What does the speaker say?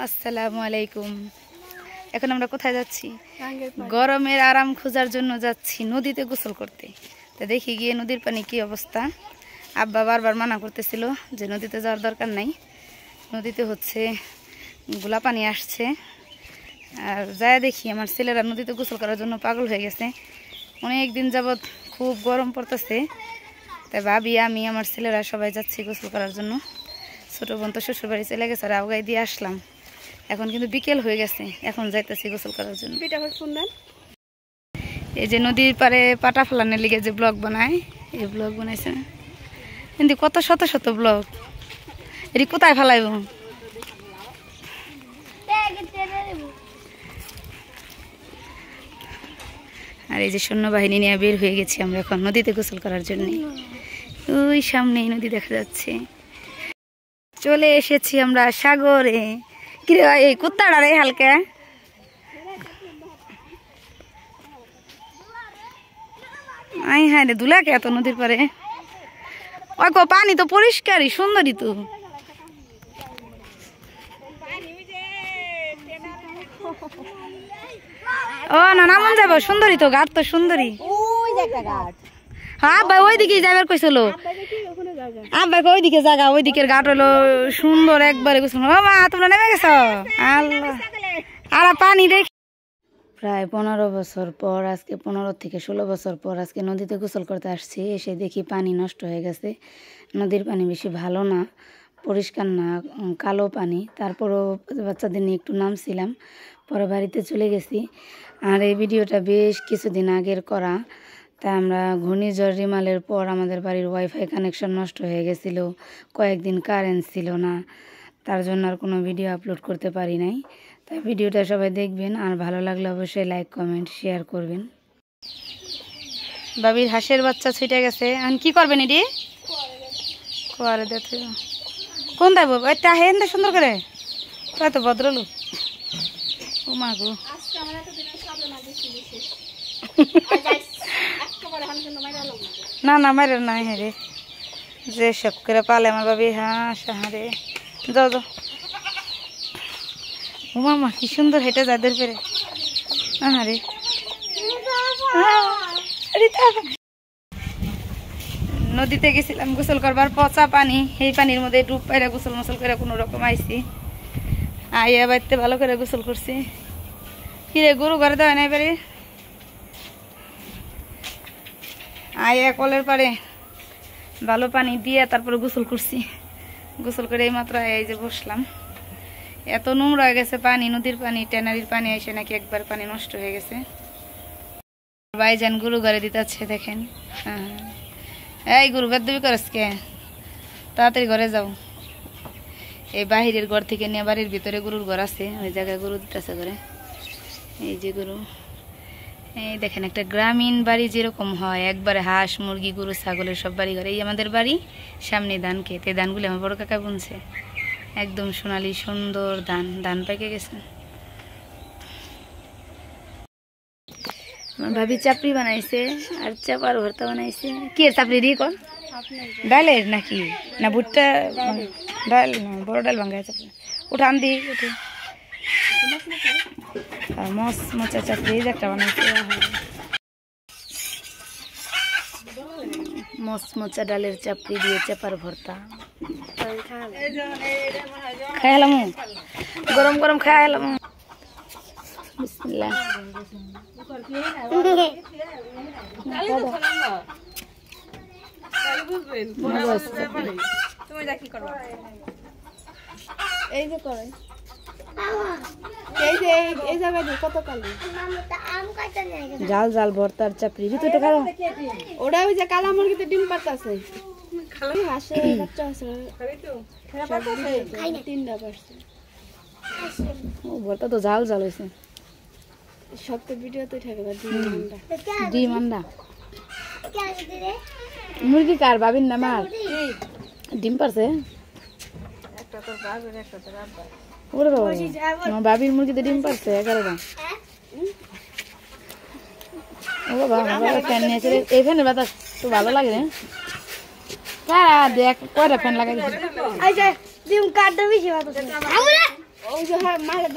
আসসালামু আলাইকুম। এখন আমরা কোথায় যাচ্ছি? গরমের আরাম খোঁজার জন্য যাচ্ছি নদীতে গোসল করতে। তো দেখি গিয়ে নদীর পানি কি অবস্থা। আব্বা বারবার মানা করতেছিল যে নদীতে যাওয়ার দরকার নাই, নদীতে হচ্ছে গোলা পানি আসছে। আর যায় দেখি আমার ছেলেরা নদীতে গোসল করার জন্য পাগল হয়ে গেছে। অনেক দিন যাবৎ খুব গরম পড়তেছে, তাই ভাবি আমি আমার ছেলেরা সবাই যাচ্ছি গোসল করার জন্য। ছোটো বোন তো শ্বশুর বাড়ি চলে গেছে, আর আওগাই দিয়ে আসলাম। এখন কিন্তু বিকেল হয়ে গেছে, এখন যাইতেছি গোসল করার জন্য। এই যে নদীর পারে পাটা ফেলানোর লিগে যে ব্লগ বানায়, এই ব্লগ বানাইছে কিন্তু কত শত শত ব্লগ। এটি কোথায় ফেলাইব? আর এই যে সৈন্যবাহিনী নিয়ে বের হয়ে গেছি আমরা এখন নদীতে গোসল করার জন্য। ওই সামনেই নদী দেখা যাচ্ছে। চলে এসেছি আমরা সাগরে। কি রে এই কুত্তাটা রে হালকা? আই হ্যাঁ রে, দুলা কে এত নদীর পারে? ওই গো পানি তো পরিষ্কারই, সুন্দরই তো। ও না নামন যাবো, সুন্দরী তো ঘাট, তো সুন্দরী। হ্যাঁ ভাই ওইদিকে যাবার কইছিল, আব্বাকে ওইদিকে জায়গা, ওইদিকের ঘাট হলো সুন্দর একবারে। ও মা তোমরা নেমে গেছো? আল্লাহ, আর পানি দেখি। প্রায় 15 বছর পর, আজকে 15 থেকে 16 বছর পর আজকে নদীতে গোসল করতে আসছি। এসে দেখি পানি নষ্ট হয়ে গেছে। নদীর পানি বেশি ভালো না, পরিষ্কার না, কালো পানি। তারপরও বাচ্চাদের নিয়ে একটু নামছিলাম, পরে বাড়িতে চলে গেছি। আর এই ভিডিওটা বেশ কিছুদিন আগের করা। তা আমরা ঘূর্ণিঝড় রিমালের পর আমাদের বাড়ির ওয়াইফাই কানেকশন নষ্ট হয়ে গেছিল, কয়েকদিন কারেন্ট ছিল না, তার জন্য আর কোনো ভিডিও আপলোড করতে পারি নাই। তাই ভিডিওটা সবাই দেখবেন, আর ভালো লাগলে অবশ্যই লাইক কমেন্ট শেয়ার করবেন। বাবির হাঁসের বাচ্চা ছুটে গেছে, এখন কি করবেন এটি? কোয়ারে দেখতে কোন দেব? ওইটা হেন দে সুন্দর করে, তাই তো ভদ্রলোক। ও মা গো, না না মারের নাই হেরে, যে সব করে পালে আমার বাবি হাঁস। হাঁরে যাও যাও। ও মামা কি সুন্দর হেঁটে যাদের পেরে। আরে নদীতে গেছিলাম গোসল করবার, পচা পানি। এই পানির মধ্যে ডুব পাইরা গোসল মোসল করে কোনো রকম আইছি। আইয়া বাড়িতে ভালো করে গোসল করছি। কিরে গরু ঘরে দেওয়া নাই পারে? আইয়া কলের পারে ভালো পানি দিয়ে তারপরে গোসল করছি। গোসল করে এই মাত্র এই যে বসলাম। এত নোংরা হয়ে গেছে পানি, নদীর পানি, ট্যানারির পানি এসে নাকি একবার পানি নষ্ট হয়ে গেছে। ভাইজান গরু ঘরে দিতেছে দেখেন। এই গরু বেদবি করস কে? তাড়াতাড়ি ঘরে যাও। এই বাহিরের ঘর থেকে নিয়ে বাড়ির ভিতরে গরুর ঘর আছে, ওই জায়গায় গরু দিতেছে ঘরে। এই যে গরু, এই দেখেন একটা গ্রামীণ বাড়ি যেরকম হয়, একবারে হাঁস মুরগি গরু ছাগলের সব বাড়ি ঘরে। এই আমাদের বাড়ি, সামনে ধান ক্ষেত। এই ধানগুলি আমার বড় কাকা বুনছে, একদম সোনালি সুন্দর ধান। ধান পেকে গেছে। আমার ভাবি চাপড়ি বানাইছে আর চাপার ভর্তা বানাইছে। কি এর চাপড়ি দিয়ে কর? ডালের নাকি না ভুট্টা? ডাল না, বড় ডাল ভাঙ্গা চাপড়ি। উঠান দি উঠে। আর মস মোচা চাপড়ি একটা বানাইছে, মস মোচা ডালের চাপড়ি দিয়ে চাপার ভর্তা। খাইলাম গরম গরম, খাইলাম। বিসমিল্লাহ। এই যে করে এই জায়গায় কত কালি জাল জাল ভর্তার চাপড়ি ভিতরে খাও। ওটা ওই যে কালা মুরগিতে ডিম পাতাছে, হাঁসের বাচ্চা আছে, তিনটা পারছে। ও ভর্তা তো জাল জাল হয়েছে। সব তো ভিডিওতে থাকবে। ডিম আন্ডা মুরগি কার? বাবির না মার? ডিম পারছে ওরে বাবা, আমার বাবির মুরগিতে ডিম পারছে 11টা। ও বাবা, ফ্যান নিয়েছে। এই ফ্যানের বাতাস তো ভালো লাগে না। দেখ কয়টা ফ্যান লাগাই দিচ্ছে। ডিম কাটতে বেশি এই যে হ্যাঁ মারে